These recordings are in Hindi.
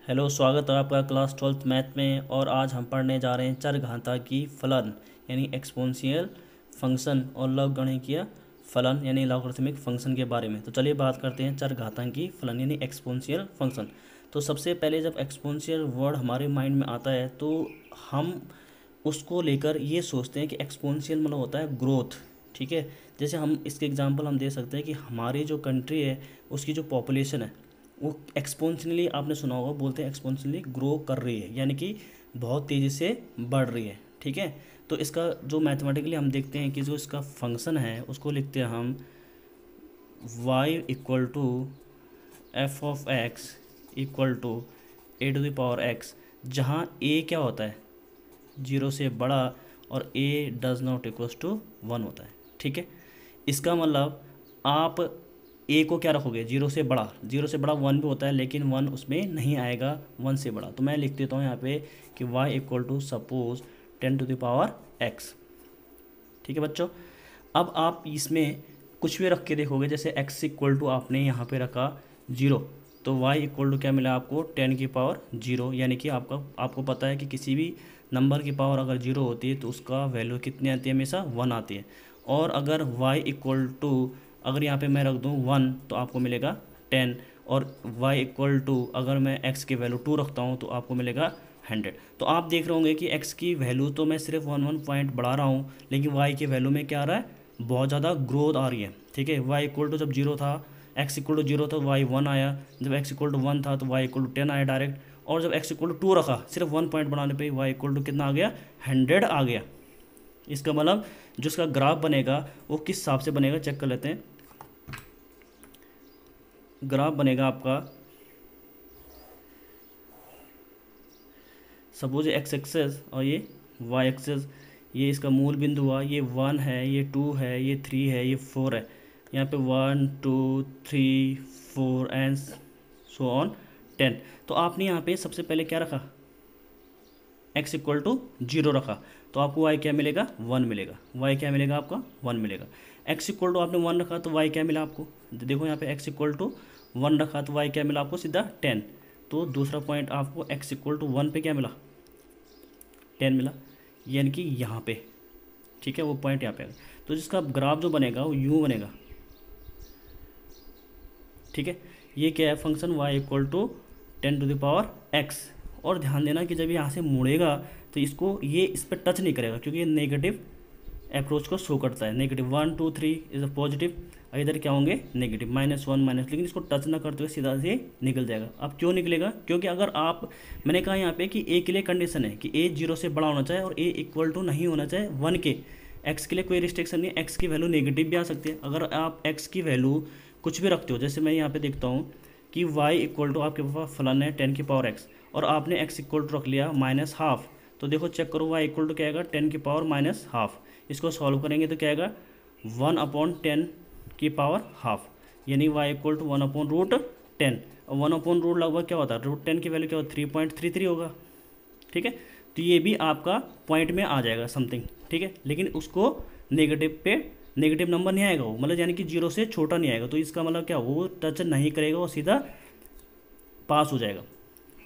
हेलो, स्वागत है आपका क्लास 12th मैथ में। और आज हम पढ़ने जा रहे हैं चरघातांकी फलन यानी एक्सपोनेंशियल फंक्शन और लवगणकीय फलन यानी लॉगरिथमिक फंक्शन के बारे में। तो चलिए बात करते हैं चरघातांकी फलन यानी एक्सपोनेंशियल फंक्शन। तो सबसे पहले जब एक्सपोनेंशियल वर्ड हमारे माइंड में आता है तो हम उसको लेकर ये सोचते हैं कि एक्सपोनेंशियल मतलब होता है ग्रोथ। ठीक है, जैसे हम इसके एग्जांपल हम दे सकते हैं कि हमारी जो कंट्री है उसकी जो पॉपुलेशन है वो एक्सपोनेंशियली, आपने सुना होगा, बोलते हैं एक्सपोनेंशियली ग्रो कर रही है, यानी कि बहुत तेज़ी से बढ़ रही है। ठीक है, तो इसका जो मैथमेटिकली हम देखते हैं कि जो इसका फंक्शन है उसको लिखते हैं हम y equal to F of X equal to A to the power X, जहाँ a क्या होता है 0 से बड़ा और a does not equals to 1 होता है। ठीक है, इसका मतलब आप ए को क्या रखोगे 0 से बड़ा, 0 से बड़ा 1 भी होता है लेकिन 1 उसमें नहीं आएगा 1 से बड़ा। तो मैं लिख देता हूँ यहाँ पे कि y equal to suppose 10 to the power x। ठीक है बच्चों, अब आप इसमें कुछ भी रख के देखोगे, जैसे x इक्वल टू आपने यहाँ पे रखा 0 तो y इक्वल टू क्या मिला आपको 10 की पावर 0, यानी कि आपको पता है कि किसी भी नंबर की पावर अगर 0 होती है तो उसका वैल्यू कितनी आती है, हमेशा 1 आती है। और अगर y इक्वल टू, अगर यहाँ पे मैं रख दूँ 1 तो आपको मिलेगा 10, और y इक्वल टू अगर मैं x की वैल्यू 2 रखता हूँ तो आपको मिलेगा 100। तो आप देख रहे होंगे कि x की वैल्यू तो मैं सिर्फ 1 पॉइंट बढ़ा रहा हूँ लेकिन y की वैल्यू में क्या आ रहा है, बहुत ज़्यादा ग्रोथ आ रही है। ठीक है, y इक्वल टू जब 0 था, x इक्वल टू 0 था y 1 आया, जब x इक्वल टू 1 था तो y इक्वल टू 10 आया डायरेक्ट, और जब x इक्वल टू 2 रखा सिर्फ 1 पॉइंट बढ़ाने पर y इक्वल टू कितना आ गया 100 आ गया। इसका मतलब जो इसका ग्राफ बनेगा वो किस हिसाब से बनेगा चेक कर लेते हैं। ग्राफ बनेगा आपका, सपोज एक्स एक्सेस और ये वाई एक्सेस, ये इसका मूल बिंदु हुआ, ये 1 है, ये 2 है, ये 3 है, ये 4 है। यहाँ पे 1 2 3 4 एंड सो ऑन 10। तो आपने यहाँ पे सबसे पहले क्या रखा, x इक्वल टू 0 रखा, तो आपको y क्या मिलेगा 1 मिलेगा। y क्या मिलेगा आपका 1 मिलेगा। x इक्वल टू आपने 1 रखा तो y क्या मिला आपको, देखो यहाँ पे x इक्वल टू 1 रखा तो y क्या मिला आपको सीधा 10। तो दूसरा पॉइंट आपको x इक्वल टू 1 पे क्या मिला 10 मिला, यानी कि यहाँ पे। ठीक है, वो पॉइंट यहाँ पे आएगा। तो जिसका ग्राफ जो बनेगा वो यूँ बनेगा। ठीक है, ये क्या है function y equal to 10 to the power x। और ध्यान देना कि जब यहाँ से मुड़ेगा तो इसको ये इस पर टच नहीं करेगा क्योंकि ये नेगेटिव अप्रोच को शो करता है। नेगेटिव 1 2 3 इज अ पॉजिटिव, इधर क्या होंगे नेगेटिव -1 माइनस, लेकिन इसको टच ना करते हुए सीधा से निकल जाएगा। अब क्यों निकलेगा, क्योंकि अगर आप, मैंने कहा यहाँ पे कि a के लिए कंडीशन है कि a 0 से बड़ा होना चाहिए और a इक्वल टू नहीं होना चाहिए 1 के। x के लिए कोई रिस्ट्रिक्शन नहीं, x की वैल्यू नेगेटिव भी आ सकती है। अगर आप x की वैल्यू कुछ भी रखते हो, जैसे मैं यहाँ पे देखता हूँ कि y इक्वल टू आपके पास फलन है 10 की पावर x और आपने x इक्वल टू रख लिया -12, तो देखो चेक करो y इक्वल टू क्या आएगा 10 की पावर -12। इसको सॉल्व करेंगे तो क्या आएगा 1/10 की पावर हाफ, यानी y इक्वल टू 1/√10। और 1/√ लगभग क्या होता है, √10 की वैल्यू क्या होता है 3.33 होगा। ठीक है, तो ये भी आपका पॉइंट में आ जाएगा समथिंग। ठीक है, लेकिन उसको नेगेटिव पे नेगेटिव नंबर नहीं आएगा वो, मतलब यानी कि 0 से छोटा नहीं आएगा। तो इसका मतलब क्या, वो टच नहीं करेगा, वो सीधा पास हो जाएगा।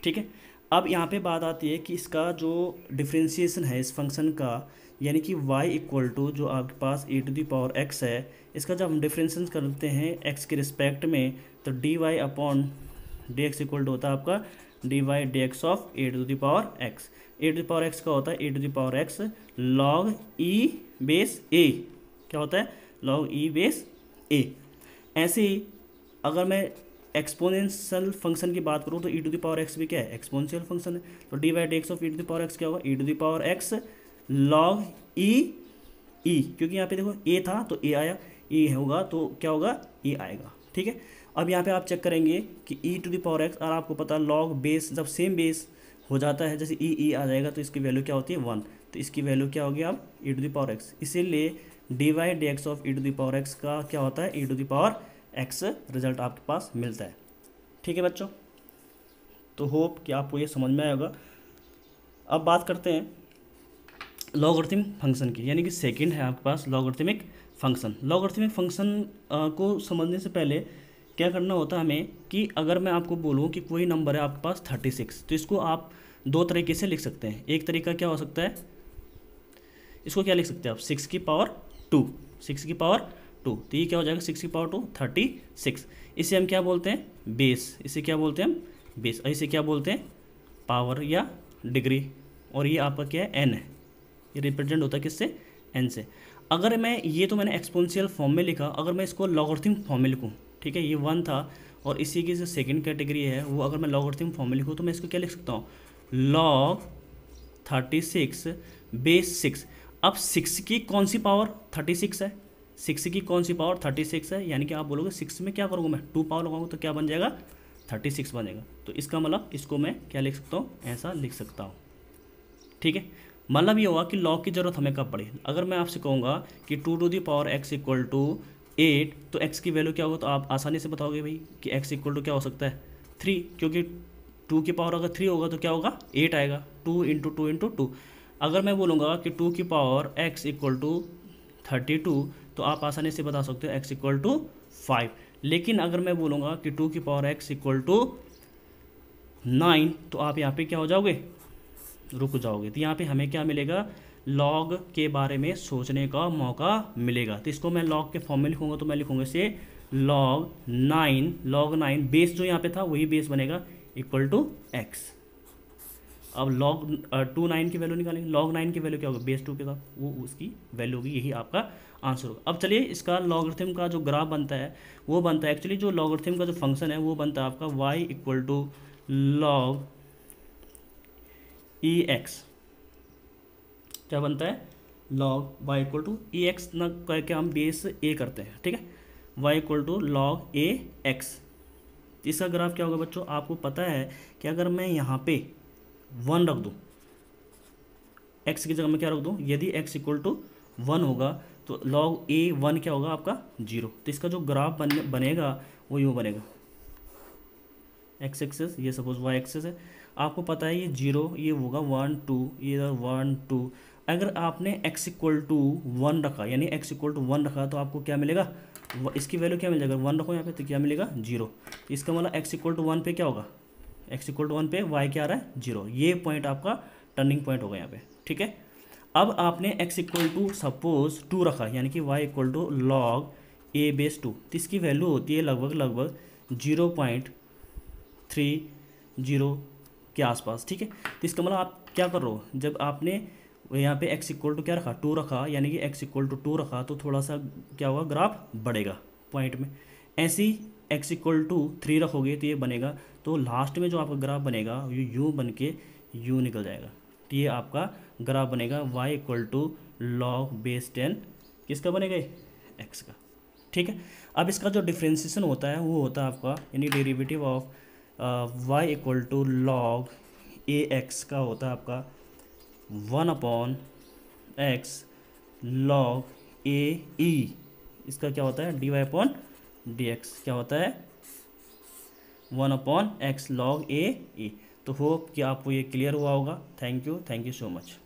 ठीक है, अब यहाँ पे बात आती है कि इसका जो डिफ्रेंशिएशन है इस फंक्शन का, यानी कि y इक्वल टू जो आपके पास e to the power x है, इसका जब हम डिफ्रेंशिएशन करते हैं x के रिस्पेक्ट में तो dy upon dx equal to होता है आपका dy dx of e to the power x। e to the power x का होता है e to the power x log e base a, क्या होता है log e बेस a। ऐसे ही अगर मैं एक्सपोनेंशियल फंक्शन की बात करूँ तो e to the power x भी क्या है एक्सपोनेंशियल फंक्शन है। तो D by D X of e to the power x क्या होगा e to the power x log e, क्योंकि यहाँ पे देखो a था तो a आया, e होगा तो क्या होगा e आएगा। ठीक है, अब यहाँ पे आप चेक करेंगे कि e to the power x, और आपको पता log बेस जब सेम बेस हो जाता है, जैसे e आ जाएगा तो इसकी वैल्यू क्या होती है 1, तो इसकी वैल्यू क्या होगी अब e to the power x। इसीलिए D Y D X of e to the power x का क्या होता है e to the power x result आपके पास मिलता है। ठीक है बच्चों, तो होप कि आपको ये समझ में आएगा। अब बात करते हैं लॉगरिथमिक फंक्शन की, यानी कि सेकंड है आपके पास लॉगरिथमिक फंक्शन। लॉगरिथमिक फंक्शन को समझने से पहले क्या करना होता है हमें कि अगर मैं आपको बोलूँ कि कोई नंबर है आपके पास 36, तो इसको आप दो तरीके से लिख सकते हैं। एक तरीका क्या हो सकता है, इसको क्या लिख सकते हैं आप, 6 की पावर 2, 6 की पावर 2, तो ये क्या हो जाएगा 6 की पावर 2 36। इसे हम क्या बोलते हैं, बेस, इसे क्या बोलते हैं हम, बेस। इसे क्या बोलते हैं, पावर या डिग्री। और ये आपका क्या है, एन है, ये रिप्रेजेंट होता है किससे, एन से। अगर मैं ये तो मैंने एक्सपोनेंशियल फॉर्म में लिखा, अगर मैं इसको लॉगरिथम फॉर्म में लिखूँ, ठीक है, ये 1 था और इसी की जो सेकंड कैटेगरी है वो अगर मैं लॉगरिथम फॉर्म में लिखूँ तो मैं इसको क्या लिख सकता हूँ, log 36 बेस 6। अब 6 की कौन सी पावर 36 है, 6 की कौन सी पावर 36 है, यानी कि आप बोलोगे 6 में क्या करूँगा मैं, 2 पावर लगाऊंगा तो क्या बन जाएगा, 36 बनेगा। तो इसका मतलब इसको मैं क्या लिख सकता हूँ, ऐसा लिख सकता हूँ। ठीक है, मतलब ये होगा कि लॉग की ज़रूरत हमें कब पड़े, अगर मैं आपसे कहूँगा कि 2 to the power x equal to 8, तो x की वैल्यू क्या होगा, तो आप आसानी से बताओगे भाई कि x इक्वल टू क्या हो सकता है 3, क्योंकि 2 की पावर अगर 3 होगा तो क्या होगा 8 आएगा, 2 इंटू 2 इंटू 2। अगर मैं बोलूँगा कि 2 की पावर x इक्वल टू 32, तो आप आसानी से बता सकते हो x इक्वल टू 5। लेकिन अगर मैं बोलूँगा कि 2 की पावर x इक्वल टू 9, तो आप यहाँ पे क्या हो जाओगे, रुक जाओगे। तो यहाँ पे हमें क्या मिलेगा, लॉग के बारे में सोचने का मौका मिलेगा। तो इसको मैं लॉग के फॉर्म में लिखूंगा, तो मैं लिखूंगा इसे log 9 बेस जो यहाँ पे था वही बेस बनेगा इक्वल टू x। अब log 2 9 की वैल्यू निकालेंगे, log 9 की वैल्यू क्या होगा, बेस 2 के साथ वो उसकी वैल्यू होगी, यही आपका आंसर होगा। अब चलिए इसका लॉगरिथम का जो ग्राफ बनता है वो बनता है, एक्चुअली जो लॉगरिथम का जो फंक्शन है वो बनता है आपका y equal to log E X. क्या बनता है, log y equal to E X न करके हम बेस a करते हैं, ठीक है, y equal to log a x। इसका ग्राफ क्या होगा बच्चों, आपको पता है कि अगर मैं यहाँ पे 1 रख दूँ, x की जगह में क्या रख दूँ, यदि x इक्वल टू 1 होगा तो log a 1 क्या होगा आपका 0। तो इसका जो ग्राफ बनेगा वो यूँ बनेगा, x एक्सेस ये सपोज y एक्सेस है, आपको पता है ये 0, ये होगा 1 2, ये 1 2। अगर आपने x इक्वल टू 1 रखा, यानी x इक्वल टू 1 रखा, तो आपको क्या मिलेगा, इसकी वैल्यू क्या मिल जाएगा, 1 रखो यहाँ पे तो क्या मिलेगा 0। तो इसका मतलब x इक्वल टू 1 पे क्या होगा, x इक्वल टू 1 पे y क्या आ रहा है 0। ये पॉइंट आपका टर्निंग पॉइंट होगा यहाँ पे, ठीक है। अब आपने x इक्वल टू सपोज 2 रखा, यानी कि y equal to log a base 2, तो इसकी वैल्यू होती है लगभग 0.30 के आसपास, ठीक है। तो इसका मतलब आप क्या कर रहे हो, जब आपने यहाँ पे x इक्वल टू क्या रखा 2 रखा, यानी कि x इक्वल टू 2 रखा, तो थोड़ा सा क्या होगा, ग्राफ बढ़ेगा पॉइंट में। ऐसे ही x इक्वल टू 3 रखोगे तो ये बनेगा, तो लास्ट में जो आपका ग्राफ बनेगा ये यूँ बन के यूँ निकल जाएगा। तो ये आपका ग्राफ बनेगा y equal to log base 10 किसका बनेगा, x का, ठीक है। अब इसका जो डिफ्रेंसिएशन होता है वो होता है आपका, यानी derivative of y equal to log a x का होता है आपका 1/x log a e। इसका क्या होता है, dy/dx क्या होता है 1/x log a e। तो होप कि आपको ये क्लियर हुआ होगा। Thank you so much.